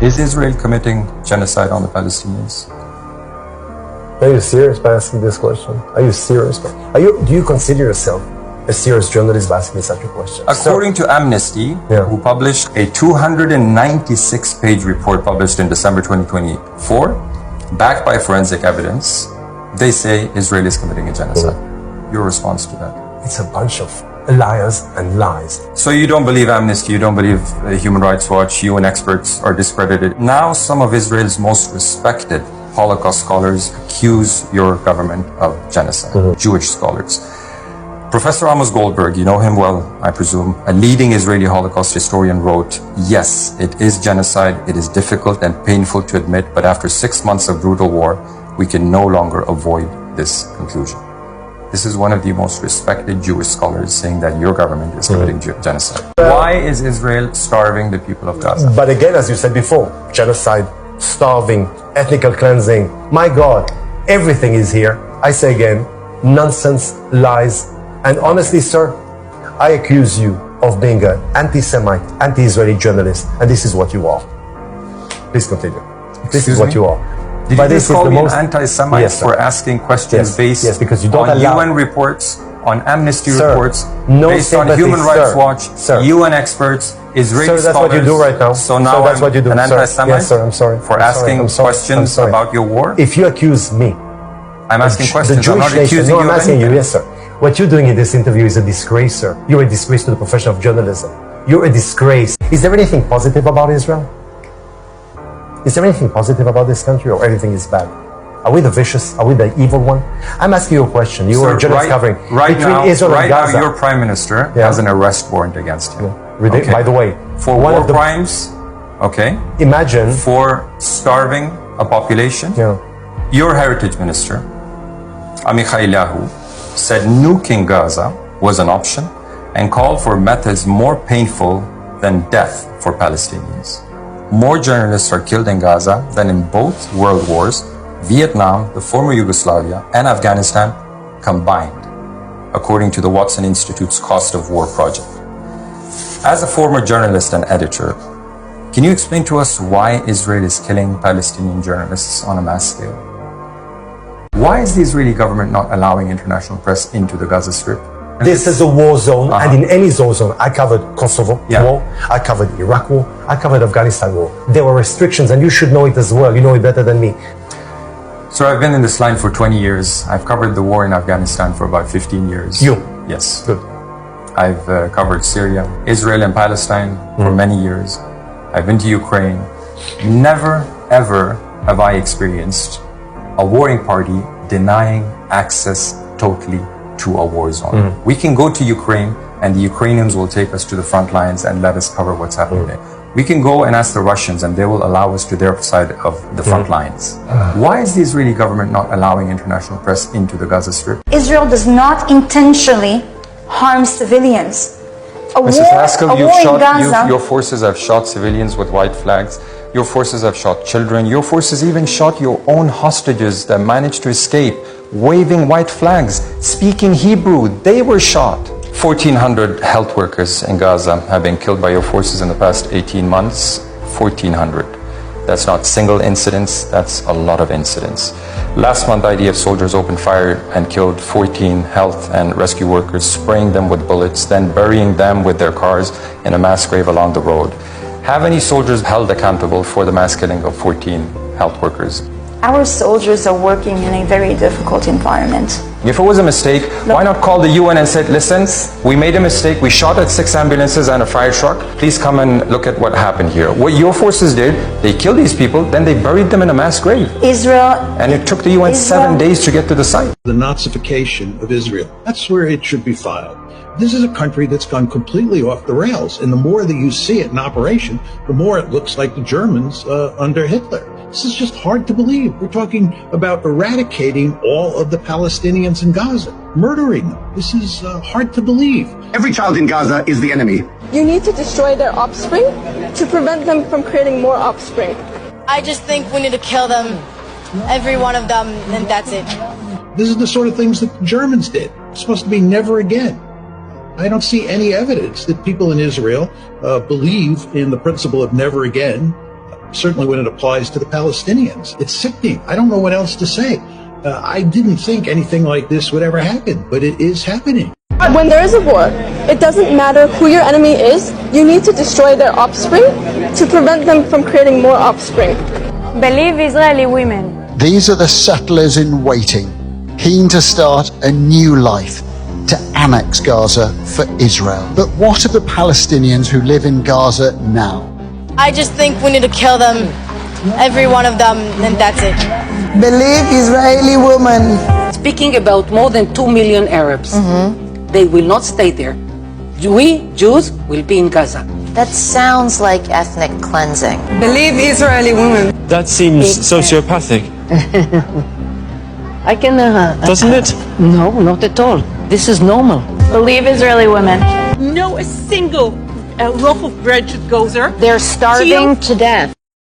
Is Israel committing genocide on the Palestinians? Are you serious by asking this question? Are you serious? Do you consider yourself a serious journalist by asking such a question? According to Amnesty, who published a 296-page report published in December 2024, backed by forensic evidence, they say Israel is committing a genocide. Your response to that? It's a bunch of liars and lies. So you don't believe Amnesty, you don't believe Human Rights Watch, UN experts are discredited. Now some of Israel's most respected Holocaust scholars accuse your government of genocide, Jewish scholars. Professor Amos Goldberg, you know him well, I presume, a leading Israeli Holocaust historian, wrote, "Yes, it is genocide. It is difficult and painful to admit, but after 6 months of brutal war, we can no longer avoid this conclusion." This is one of the most respected Jewish scholars saying that your government is committing genocide. Why is Israel starving the people of Gaza? But again, as you said before, genocide, starving, ethnical cleansing, my God, everything is here. I say again, nonsense, lies. And honestly, sir, I accuse you of being an anti-Semite, anti-Israeli journalist, and this is what you are. Please continue. This is what you are. Did you just call me an anti-Semite for asking questions based because you don't on UN reports, on Amnesty reports, based on sympathy, Human Rights Watch, UN experts, Israeli scholars? That's what you do right now. So now that's what you do. An anti-Semite? Yes, sir, I'm sorry. For asking questions about your war? If you accuse me, I'm asking questions, I'm not accusing you. I'm asking you, yes, sir. What you're doing in this interview is a disgrace, sir. You're a disgrace to the profession of journalism. You're a disgrace. Is there anything positive about Israel? Is there anything positive about this country, or everything is bad? Are we the vicious? Are we the evil one? I'm asking you a question. You are a journalist covering between Israel and Gaza. Right now, your prime minister has an arrest warrant against him. By the way, for war crimes, imagine for starving a population. Your heritage minister, Amichai Eliyahu, said nuking Gaza was an option and called for methods more painful than death for Palestinians. More journalists are killed in Gaza than in both world wars, Vietnam, the former Yugoslavia, and Afghanistan combined, according to the Watson Institute's Cost of War project. As a former journalist and editor, can you explain to us why Israel is killing Palestinian journalists on a mass scale? Why is the Israeli government not allowing international press into the Gaza Strip? This is a war zone, and in any war zone, I covered Kosovo war, I covered Iraq war, I covered Afghanistan war. There were restrictions, and you should know it as well. You know it better than me. So I've been in this line for 20 years. I've covered the war in Afghanistan for about 15 years. You? Yes. Good. I've covered Syria, Israel, and Palestine for many years. I've been to Ukraine. Never, ever have I experienced a warring party denying access totally to a war zone. We can go to Ukraine and the Ukrainians will take us to the front lines and let us cover what's happening there. We can go and ask the Russians and they will allow us to their side of the front lines. Why is the Israeli government not allowing international press into the Gaza Strip? Israel does not intentionally harm civilians. Mrs. Haskell, your forces have shot civilians with white flags. Your forces have shot children. Your forces even shot your own hostages that managed to escape, waving white flags, speaking Hebrew. They were shot. 1,400 health workers in Gaza have been killed by your forces in the past 18 months. 1,400. That's not single incidents, that's a lot of incidents. Last month, IDF soldiers opened fire and killed 14 health and rescue workers, spraying them with bullets, then burying them with their cars in a mass grave along the road. Have any soldiers held accountable for the mass killing of 14 health workers? Our soldiers are working in a very difficult environment. If it was a mistake, why not call the UN and say, listen, we made a mistake, we shot at 6 ambulances and a fire truck, please come and look at what happened here. What your forces did, they killed these people, then they buried them in a mass grave. Israel... And it took the UN 7 days to get to the site. The Nazification of Israel, that's where it should be filed. This is a country that's gone completely off the rails, and the more that you see it in operation, the more it looks like the Germans under Hitler. This is just hard to believe. We're talking about eradicating all of the Palestinians in Gaza, murdering them. This is hard to believe. Every child in Gaza is the enemy. You need to destroy their offspring to prevent them from creating more offspring. I just think we need to kill them, every one of them, and that's it. This is the sort of things that the Germans did. It's supposed to be never again. I don't see any evidence that people in Israel believe in the principle of never again. certainly when it applies to the Palestinians. It's sickening. I don't know what else to say. I didn't think anything like this would ever happen, but it is happening. When there is a war, it doesn't matter who your enemy is, you need to destroy their offspring to prevent them from creating more offspring. Believe Israeli women. These are the settlers in waiting, keen to start a new life, to annex Gaza for Israel. But what of the Palestinians who live in Gaza now? I just think we need to kill them, every one of them, and that's it. Believe Israeli women. Speaking about more than 2 million Arabs. They will not stay there. We, Jews, will be in Gaza. That sounds like ethnic cleansing. Believe Israeli women. That seems sociopathic. I can... Doesn't it? No, not at all. This is normal. Believe Israeli women. No, a single loaf of bread should go there. They're starving to death.